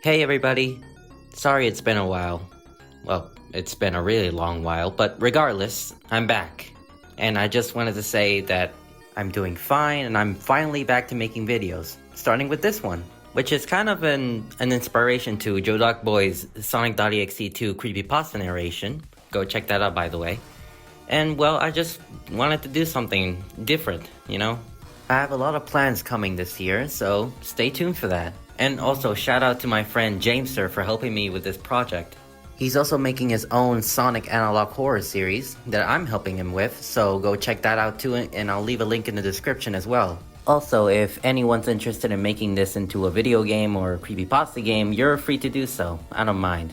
Hey everybody! Sorry it's been a while. Well, it's been a really long while, but regardless, I'm back. And I just wanted to say that I'm doing fine and I'm finally back to making videos, starting with this one, which is kind of an inspiration to JoDocBoy's Sonic.exe2 Creepypasta narration. Go check that out, by the way. And well, I just wanted to do something different, you know? I have a lot of plans coming this year, so stay tuned for that. And also, shout out to my friend Jamester for helping me with this project. He's also making his own Sonic Analog Horror series that I'm helping him with, so go check that out too, and I'll leave a link in the description as well. Also, if anyone's interested in making this into a video game or a creepypasta game, you're free to do so. I don't mind.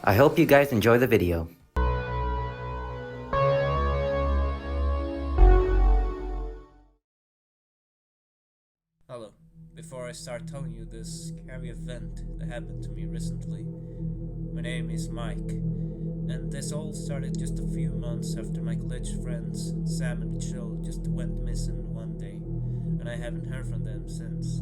I hope you guys enjoy the video. Hello. Before I start telling you this scary event that happened to me recently, my name is Mike, and this all started just a few months after my glitch friends Sam and Michelle just went missing one day, and I haven't heard from them since.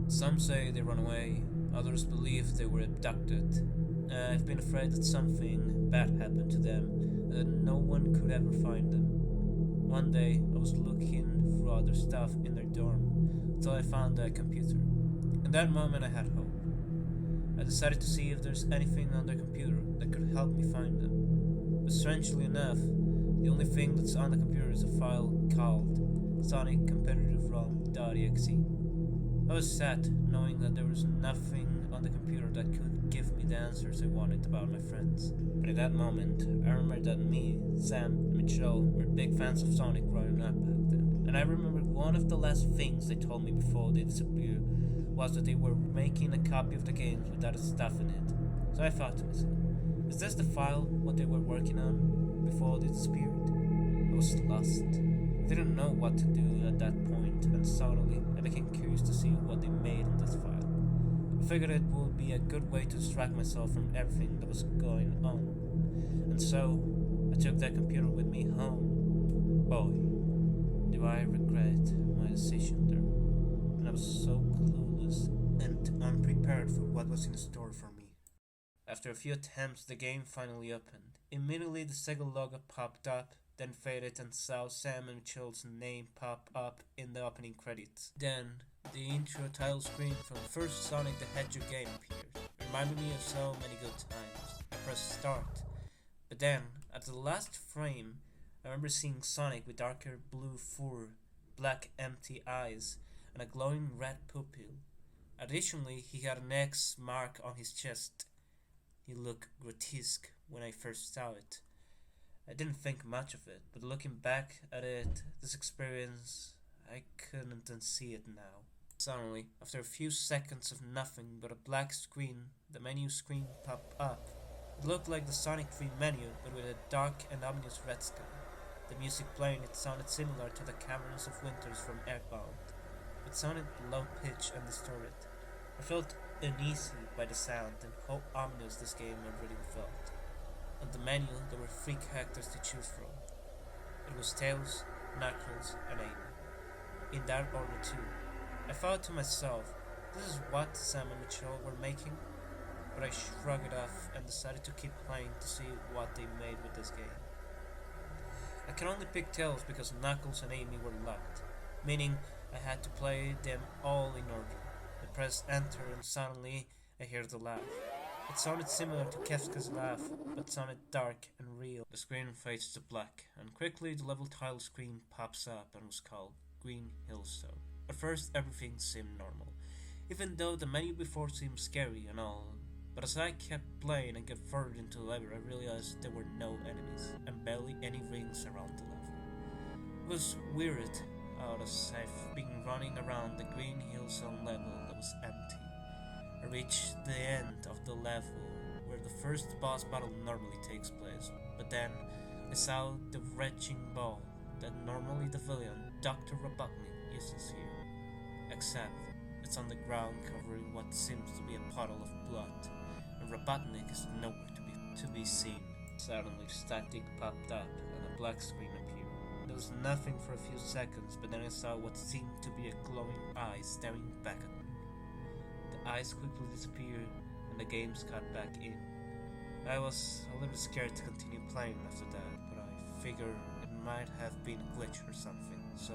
Some say they ran away, others believe they were abducted. I've been afraid that something bad happened to them, and that no one could ever find them. One day, I was looking through other stuff in their dorm until I found a computer. In that moment, I had hope. I decided to see if there's anything on their computer that could help me find them. But strangely enough, the only thing that's on the computer is a file called Sonic.87X. I was sad knowing that there was nothing on the computer that could give me the answers I wanted about my friends. But in that moment, I remembered that me, Sam, and Michelle were big fans of Sonic growing up back then. And I remembered one of the last things they told me before they disappeared was that they were making a copy of the games with other stuff in it. So I thought to myself, is this the file what they were working on before they disappeared? I was lost. I didn't know what to do at that point, and suddenly I became curious to see what they made in this file. I figured it would be a good way to distract myself from everything that was going on. And so, I took that computer with me home. Boy, do I regret my decision there. And I was so clueless and unprepared for what was in store for me. After a few attempts, the game finally opened. Immediately the Sega logo popped up, then faded and saw Sam and Michelle's name pop up in the opening credits. Then, the intro title screen from the first Sonic the Hedgehog game appeared, reminding me of so many good times. I pressed start, but then, at the last frame, I remember seeing Sonic with darker blue fur, black empty eyes, and a glowing red pupil. Additionally, he had an X mark on his chest. He looked grotesque when I first saw it. I didn't think much of it, but looking back at it, this experience, I couldn't unsee it now. Suddenly, after a few seconds of nothing but a black screen, the menu screen popped up. It looked like the Sonic 3 menu, but with a dark and ominous red sky. The music playing it sounded similar to the Caverns of Winters from Airbound. It sounded low-pitched and distorted. I felt uneasy by the sound and how ominous this game already felt. On the menu, there were 3 characters to choose from. It was Tails, Knuckles, and Amy. In that order too. I thought to myself, this is what Sam and Michelle were making? But I shrugged it off and decided to keep playing to see what they made with this game. I can only pick Tails because Knuckles and Amy were locked, meaning I had to play them all in order. I pressed enter and suddenly I heard the laugh. It sounded similar to Kefka's laugh, but sounded dark and real. The screen fades to black, and quickly the level title screen pops up and was called Green Hillstone. At first everything seemed normal, even though the menu before seemed scary and all. But as I kept playing and got further into the level, I realized there were no enemies, and barely any rings around the level. It was weird, as I've been running around the Green Hillstone level that was empty. I reached the end of the level where the first boss battle normally takes place, but then I saw the retching ball that normally the villain, Dr. Robotnik, uses here. Except it's on the ground covering what seems to be a puddle of blood, and Robotnik is nowhere to be seen. Suddenly static popped up and a black screen appeared. There was nothing for a few seconds, but then I saw what seemed to be a glowing eye staring back at me. The eyes quickly disappeared, and and the games got back in. I was a little scared to continue playing after that, but I figured it might have been a glitch or something, so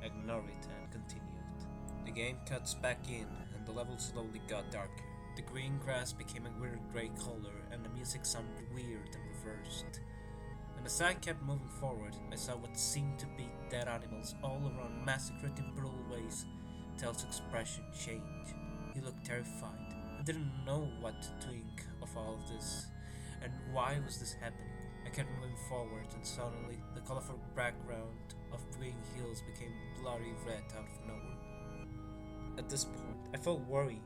I ignored it and continued. The game cuts back in, and the level slowly got darker. The green grass became a weird grey color, and the music sounded weird and reversed. And as I kept moving forward, I saw what seemed to be dead animals all around, massacred in brutal ways. Tails' expression changed. He looked terrified. I didn't know what to think of all of this, and why was this happening. I kept moving forward, and suddenly the colorful background of green hills became bloody red out of nowhere. At this point, I felt worried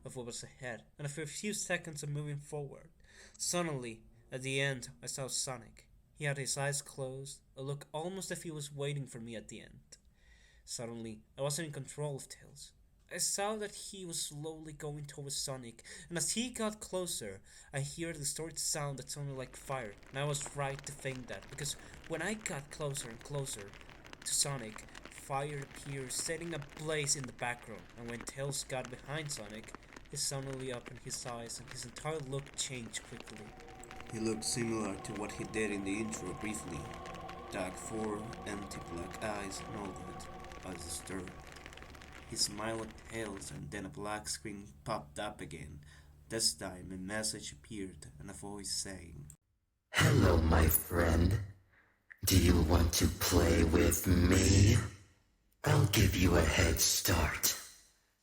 of what was ahead, and after a few seconds of moving forward, suddenly, at the end, I saw Sonic. He had his eyes closed, a look almost as if he was waiting for me at the end. Suddenly, I wasn't in control of Tails. I saw that he was slowly going towards Sonic, and as he got closer, I heard a distorted sound that sounded like fire, and I was right to think that, because when I got closer and closer to Sonic, fire appeared, setting a blaze in the background, and when Tails got behind Sonic, he suddenly opened his eyes, and his entire look changed quickly. He looked similar to what he did in the intro briefly. Dark fur, empty black eyes, and all that. I was disturbed. He smiled at Tails, and then a black screen popped up again. This time a message appeared and a voice saying, "Hello, my friend. Do you want to play with me? I'll give you a head start.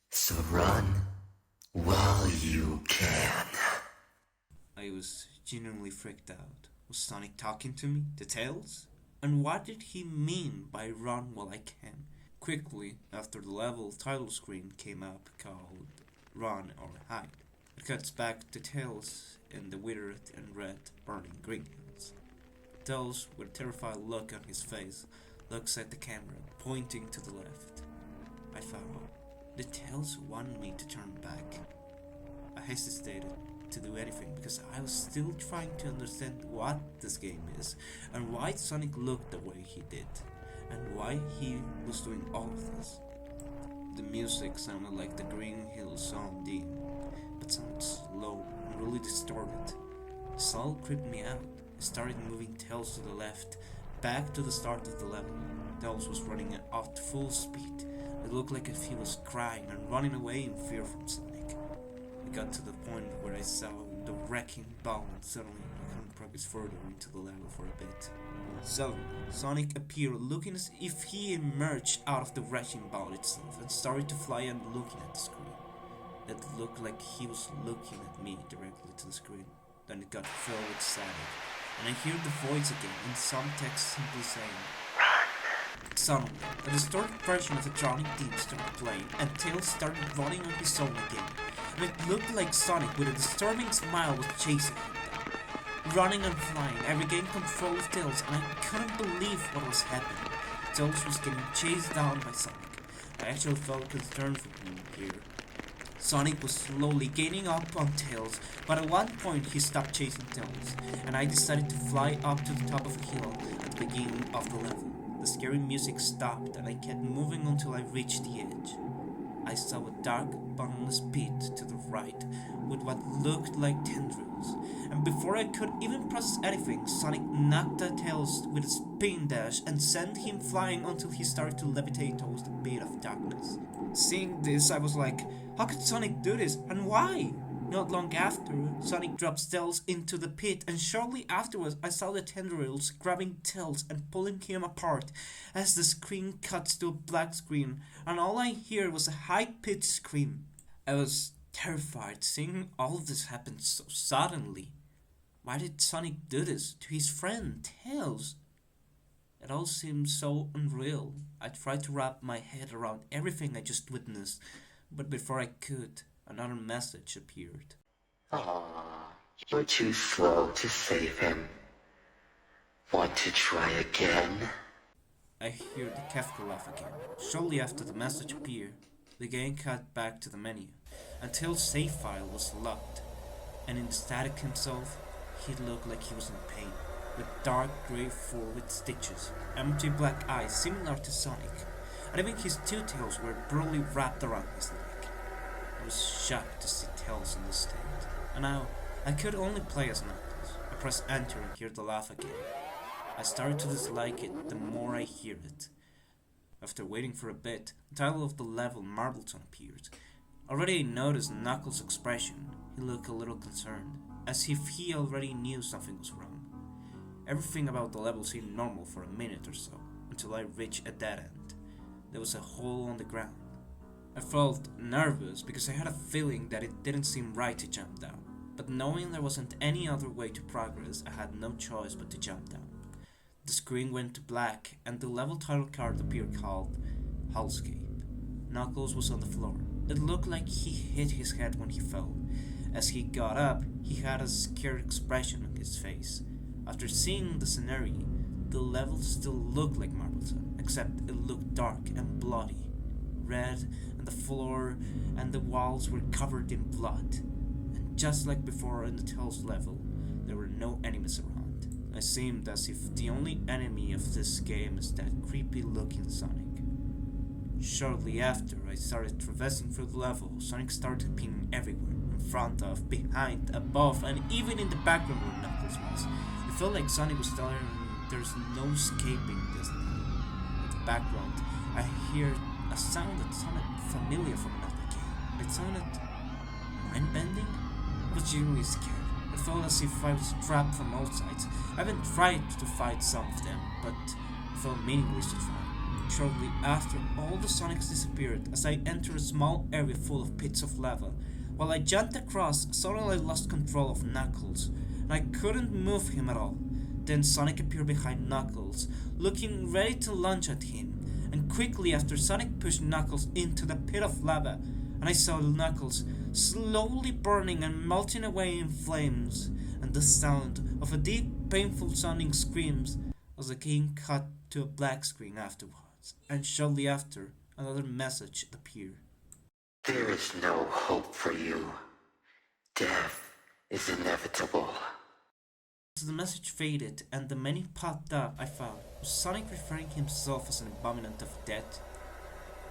So run while you can." I was genuinely freaked out. Was Sonic talking to me? To Tails? And what did he mean by run while I can? Quickly, after the level title screen came up called Run or Hide, it cuts back to Tails in the withered and red burning green hills. Tails, with a terrified look on his face, looks at the camera, pointing to the left. I thought, did Tails want me to turn back? I hesitated to do anything because I was still trying to understand what this game is and why Sonic looked the way he did and why he was doing all of this. The music sounded like the Green Hill song theme, but sounded slow and really distorted. The sound creeped me out. I started moving Tails to the left, back to the start of the level. Tails was running at full speed. It looked like if he was crying and running away in fear from Sonic. I got to the point where I saw the wrecking ball, and suddenly I couldn't progress further into the level for a bit. Suddenly, Sonic appeared looking as if he emerged out of the wrecking ball itself and started to fly and looking at the screen. It looked like he was looking at me directly to the screen. Then it got filled with static, and I heard the voice again in some text simply saying, "Run." Suddenly, a distorted version of the Sonic theme started playing, and Tails started running on his own again. And it looked like Sonic with a disturbing smile was chasing him down. Running and flying, I regained control of Tails, and I couldn't believe what was happening. Tails was getting chased down by Sonic. I actually felt concerned for him here. Sonic was slowly gaining up on Tails, but at one point he stopped chasing Tails, and I decided to fly up to the top of a hill at the beginning of the level. The scary music stopped, and I kept moving until I reached the edge. I saw a dark, bottomless pit to the right, with what looked like tendrils, and before I could even process anything, Sonic knocked at Tails with a spin dash and sent him flying until he started to levitate towards the pit of darkness. Seeing this, I was like, how could Sonic do this, and why? Not long after, Sonic drops Tails into the pit, and shortly afterwards I saw the tendrils grabbing Tails and pulling him apart as the screen cuts to a black screen, and all I hear was a high-pitched scream. I was terrified seeing all of this happen so suddenly. Why did Sonic do this to his friend, Tails? It all seemed so unreal. I tried to wrap my head around everything I just witnessed, but before I could, another message appeared. Aw, you're too slow to save him. Want to try again? I hear the Kafka laugh again. Shortly after the message appeared, the game cut back to the menu, until save file was locked, and in the static himself, he looked like he was in pain, with dark grey fur with stitches, empty black eyes similar to Sonic, and even his two tails were brutally wrapped around his neck. I was shocked to see Tails in this state, and now I could only play as Knuckles. I press enter and hear the laugh again. I started to dislike it the more I hear it. After waiting for a bit, the title of the level, Marbleton, appeared. Already I noticed Knuckles' expression. He looked a little concerned, as if he already knew something was wrong. Everything about the level seemed normal for a minute or so, until I reached a dead end. There was a hole on the ground. I felt nervous because I had a feeling that it didn't seem right to jump down, but knowing there wasn't any other way to progress, I had no choice but to jump down. The screen went to black and the level title card appeared called Hellscape. Knuckles was on the floor. It looked like he hit his head when he fell. As he got up, he had a scared expression on his face. After seeing the scenery, the level still looked like Marbleton, except it looked dark and bloody. Red, and the floor and the walls were covered in blood. And just like before in the Tails level, there were no enemies around. It seemed as if the only enemy of this game is that creepy looking Sonic. Shortly after I started traversing through the level, Sonic started appearing everywhere, in front of, behind, above, and even in the background where Knuckles was. It felt like Sonic was telling him there's no escaping this now. In the background, I hear a sound that sounded familiar from another game. It sounded mind-bending? I was genuinely scared. It felt as if I was trapped from all sides. I haven't tried to fight some of them, but it felt meaningless to try. Shortly after, all the Sonics disappeared as I entered a small area full of pits of lava. While I jumped across, suddenly I lost control of Knuckles, and I couldn't move him at all. Then Sonic appeared behind Knuckles, looking ready to lunge at him, and quickly after Sonic pushed Knuckles into the pit of lava, and I saw Knuckles slowly burning and melting away in flames, and the sound of a deep, painful sounding screams as the game cut to a black screen afterwards, and shortly after, another message appeared. There is no hope for you. Death is inevitable. As the message faded and the menu popped up, I thought, was Sonic referring himself as an embodiment of death?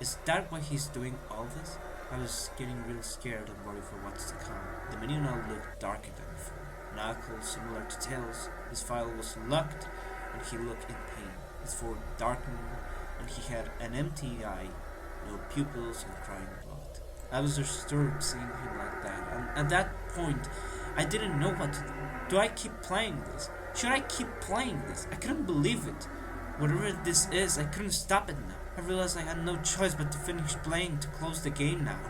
Is that why he's doing all this? I was getting real scared and worried for what's to come. The menu now looked darker than before. Knuckles, similar to Tails, his file was locked and he looked in pain. His forehead darkened and he had an empty eye, no pupils and crying blood. I was disturbed seeing him like that, and at that point, I didn't know what to do. Do I keep playing this? Should I keep playing this? I couldn't believe it. Whatever this is, I couldn't stop it now. I realized I had no choice but to finish playing to close the game now.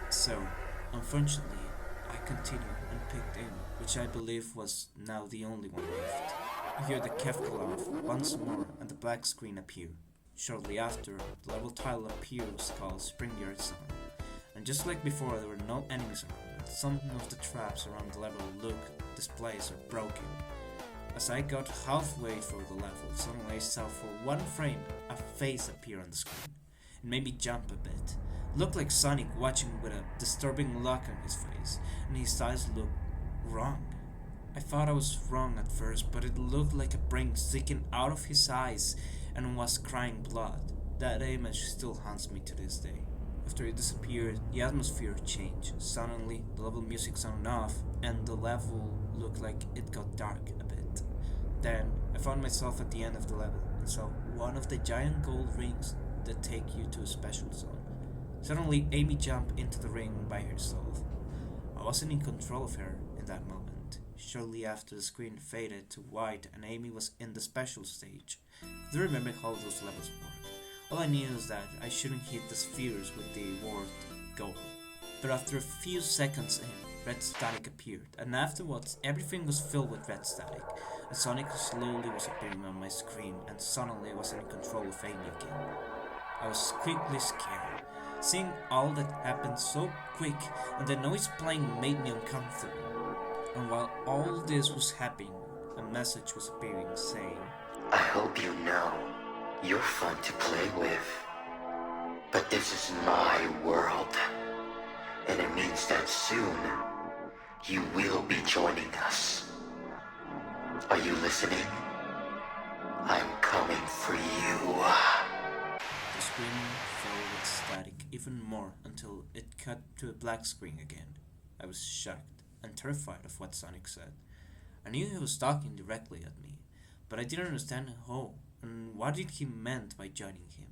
So, unfortunately, I continued and picked Amy, which I believe was now the only one left. I hear the kef go off once more and the black screen appear. Shortly after, the level title appears called Springyard Zone. And just like before, there were no enemies around. Some of the traps around the level looked displaced or broken. As I got halfway through the level, suddenly I saw for one frame a face appear on the screen. It made me jump a bit. It looked like Sonic watching with a disturbing look on his face, and his eyes looked wrong. I thought I was wrong at first, but it looked like a brain sticking out of his eyes and was crying blood. That image still haunts me to this day. After it disappeared, the atmosphere changed. Suddenly, the level music sounded off, and the level looked like it got dark a bit. Then, I found myself at the end of the level, and saw one of the giant gold rings that take you to a special zone. Suddenly, Amy jumped into the ring by herself. I wasn't in control of her in that moment. Shortly after, the screen faded to white and Amy was in the special stage. I don't remember how those levels worked. All I knew is that I shouldn't hit the spheres with the word go. But after a few seconds in, red static appeared, and afterwards everything was filled with red static. And Sonic slowly was appearing on my screen, and suddenly I was in control of Amy again. I was quickly scared. Seeing all that happened so quick, and the noise playing made me uncomfortable. And while all this was happening, a message was appearing saying, I hope you know you're fun to play with, but this is my world, and it means that soon you will be joining us. Are you listening? I'm coming for you. The screen fell with red static even more until it cut to a black screen again. I was shocked and terrified of what Sonic said. I knew he was talking directly at me, but I didn't understand how and what did he meant by joining him.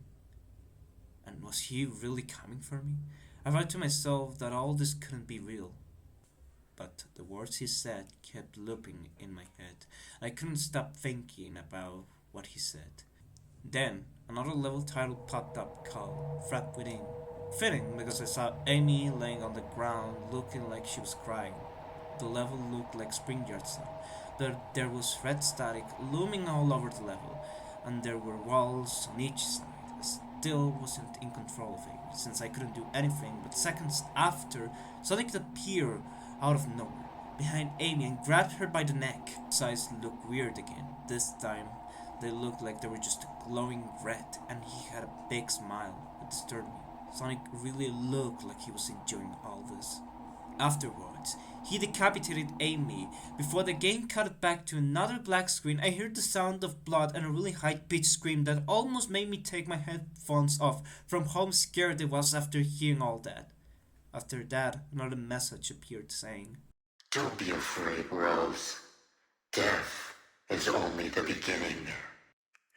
And was he really coming for me? I thought to myself that all this couldn't be real. But the words he said kept looping in my head. I couldn't stop thinking about what he said. Then, another level title popped up called Frat Within. Fitting because I saw Amy laying on the ground looking like she was crying. The level looked like Springyard style, but there was red static looming all over the level, and there were walls on each side. I still wasn't in control of it, since I couldn't do anything, but seconds after, Sonic appeared out of nowhere, behind Amy and grabbed her by the neck. His eyes looked weird again. This time, they looked like they were just glowing red, and he had a big smile. It disturbed me. Sonic really looked like he was enjoying all this. Afterwards, he decapitated Amy. Before the game cut back to another black screen, I heard the sound of blood and a really high-pitched scream that almost made me take my headphones off from how scared I was after hearing all that. After that, another message appeared saying, Don't be afraid, Rose. Death is only the beginning.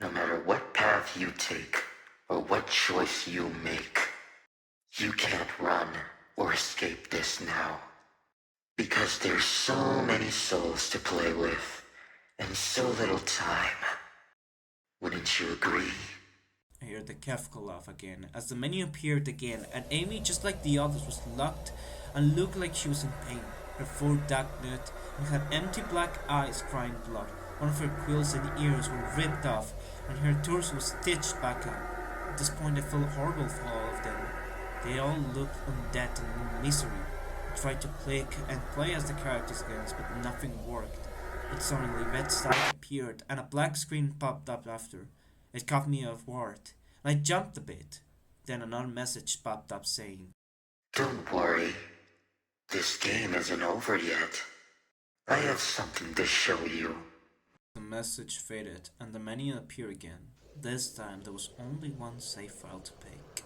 No matter what path you take or what choice you make, you can't run or escape this now. Because there's so many souls to play with, and so little time. Wouldn't you agree? I heard the Kafka laugh again, as the menu appeared again, and Amy, just like the others, was locked and looked like she was in pain. Her forehead dark knit and had empty black eyes crying blood. One of her quills and ears were ripped off, and her torso was stitched back up. At this point I felt horrible for all of them. They all looked undead and in misery. I tried to click and play as the characters again, but nothing worked. But suddenly red static appeared and a black screen popped up after. It caught me off guard, and I jumped a bit. Then another message popped up saying, Don't worry. This game isn't over yet. I have something to show you. The message faded and the menu appeared again. This time there was only one save file to pick.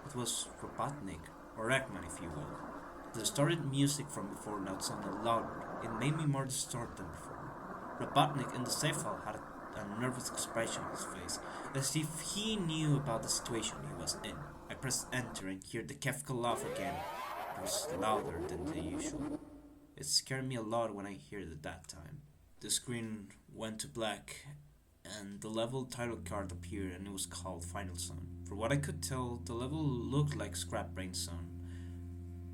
It was Robotnik, or Eggman if you will. The distorted music from before now sounded louder. It made me more disturbed than before. Robotnik in the save file had a nervous expression on his face, as if he knew about the situation he was in. I pressed enter and heard the Kafka laugh again. It was louder than the usual. It scared me a lot when I heard it that time. The screen went to black, and the level title card appeared, and it was called Final Zone. For what I could tell, the level looked like Scrap Brain Zone,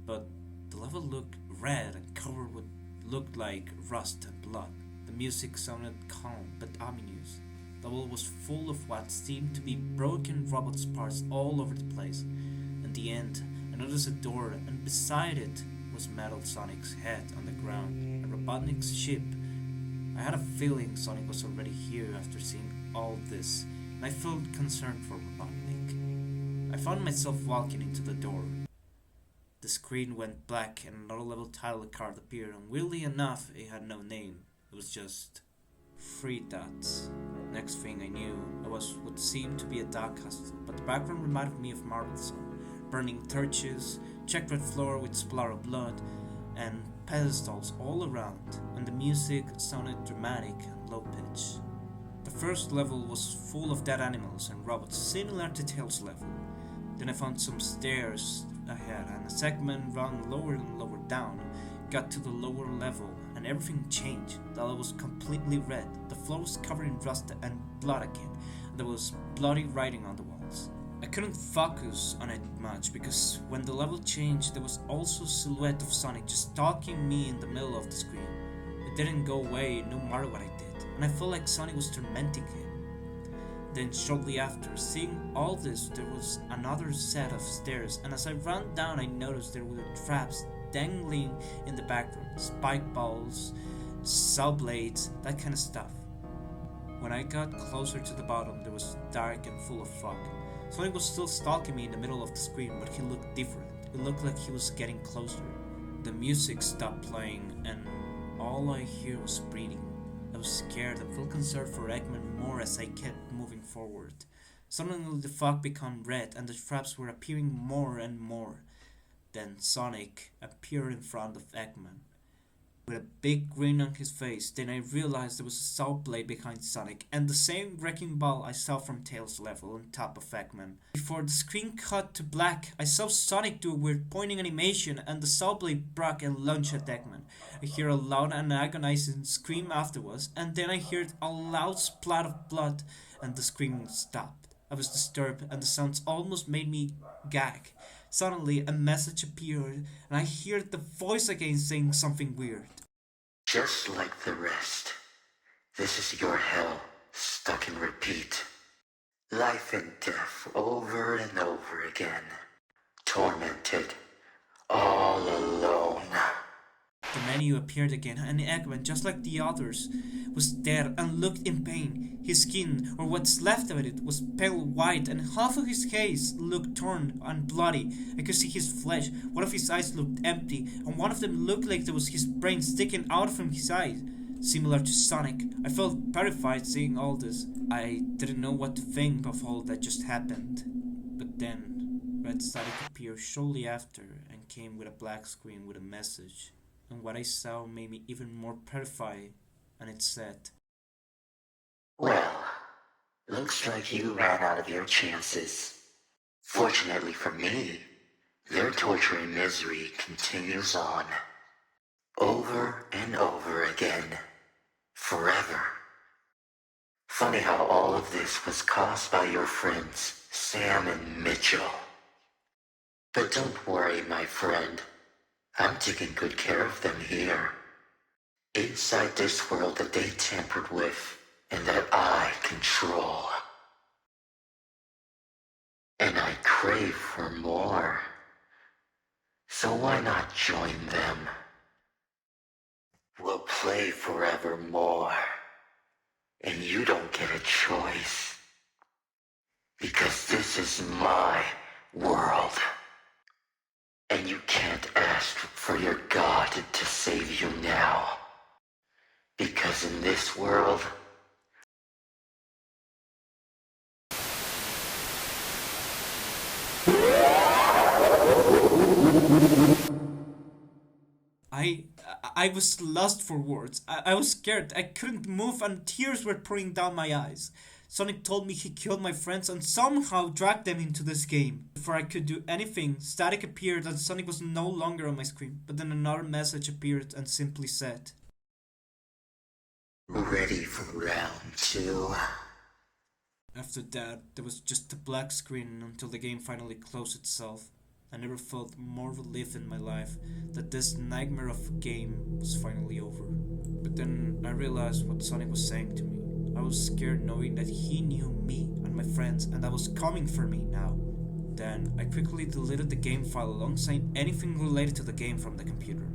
but the level looked red and covered with looked like rust and blood. The music sounded calm but ominous. The level was full of what seemed to be broken robots parts all over the place. In the end, I noticed a door, and beside it was Metal Sonic's head on the ground and Robotnik's ship. I had a feeling Sonic was already here after seeing all this, and I felt concerned for Robotnik. I found myself walking into the door. The screen went black and another level title card appeared, and weirdly enough, it had no name. It was just 3 dots. Next thing I knew, I was what seemed to be a dog hostel, but the background reminded me of Marvel Zone. Burning torches, checkered floor with splatter of blood, and pedestals all around, and the music sounded dramatic and low-pitched. The first level was full of dead animals and robots, similar to Tails' level. Then I found some stairs ahead, and a segment ran lower and lower down. Got to the lower level, and everything changed. The level was completely red. The floor was covered in rust and blood again, and there was bloody writing on the walls. I couldn't focus on it much because when the level changed, there was also a silhouette of Sonic just stalking me in the middle of the screen. It didn't go away no matter what I did, and I felt like Sonic was tormenting him. Then shortly after, seeing all this, there was another set of stairs, and as I ran down I noticed there were traps dangling in the background, spike balls, saw blades, that kind of stuff. When I got closer to the bottom, there was dark and full of fog. Sonic was still stalking me in the middle of the screen, but he looked different. It looked like he was getting closer. The music stopped playing, and all I hear was breathing. I was scared and felt concerned for Eggman more as I kept moving forward. Suddenly the fog became red and the traps were appearing more and more. Then Sonic appeared in front of Eggman with a big grin on his face. Then I realized there was a saw blade behind Sonic and the same wrecking ball I saw from Tails' level on top of Eggman. Before the screen cut to black, I saw Sonic do a weird pointing animation and the saw blade broke and launched at Eggman. I hear a loud and agonizing scream afterwards, and then I heard a loud splat of blood and the screaming stopped. I was disturbed and the sounds almost made me gag. Suddenly a message appeared and I heard the voice again saying something weird. Just like the rest, this is your hell, stuck in repeat. Life and death over and over again. Tormented, all alone. The menu appeared again, and Eggman, just like the others, was dead and looked in pain. His skin, or what's left of it, was pale white, and half of his face looked torn and bloody. I could see his flesh. One of his eyes looked empty, and one of them looked like there was his brain sticking out from his eyes, similar to Sonic. I felt terrified seeing all this. I didn't know what to think of all that just happened. But then, Red Sonic appeared shortly after and came with a black screen with a message. And what I saw made me even more terrified, and it said, Well, looks like you ran out of your chances. Fortunately for me, their torture and misery continues on. Over and over again. Forever. Funny how all of this was caused by your friends, Sam and Mitchell. But don't worry, my friend. I'm taking good care of them here. Inside this world that they tampered with and that I control. And I crave for more. So why not join them? We'll play forevermore. And you don't get a choice. Because this is my world. And you can't ask for your God to save you now. Because in this world, I was lost for words. I was scared. I couldn't move and tears were pouring down my eyes. Sonic told me he killed my friends and somehow dragged them into this game. Before I could do anything, static appeared and Sonic was no longer on my screen. But then another message appeared and simply said, ready for round 2. After that, there was just a black screen until the game finally closed itself. I never felt more relief in my life that this nightmare of a game was finally over. But then I realized what Sonic was saying to me. I was scared knowing that he knew me and my friends and that was coming for me now. Then I quickly deleted the game file alongside anything related to the game from the computer.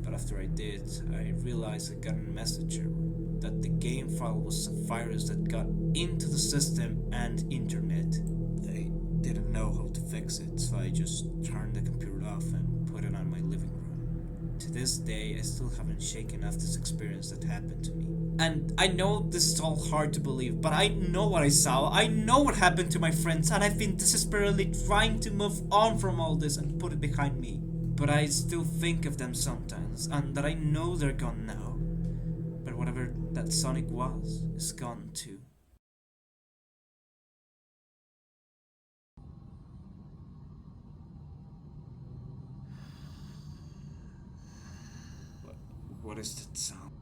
But after I did, I realized I got a message error that the game file was a virus that got into the system and internet. I didn't know how to fix it, so I just turned the computer off and put it on my living room. To this day, I still haven't shaken off this experience that happened to me. And I know this is all hard to believe, but I know what I saw, I know what happened to my friends, and I've been desperately trying to move on from all this and put it behind me. But I still think of them sometimes, and that I know they're gone now. But whatever that Sonic was, is gone too. What is that sound?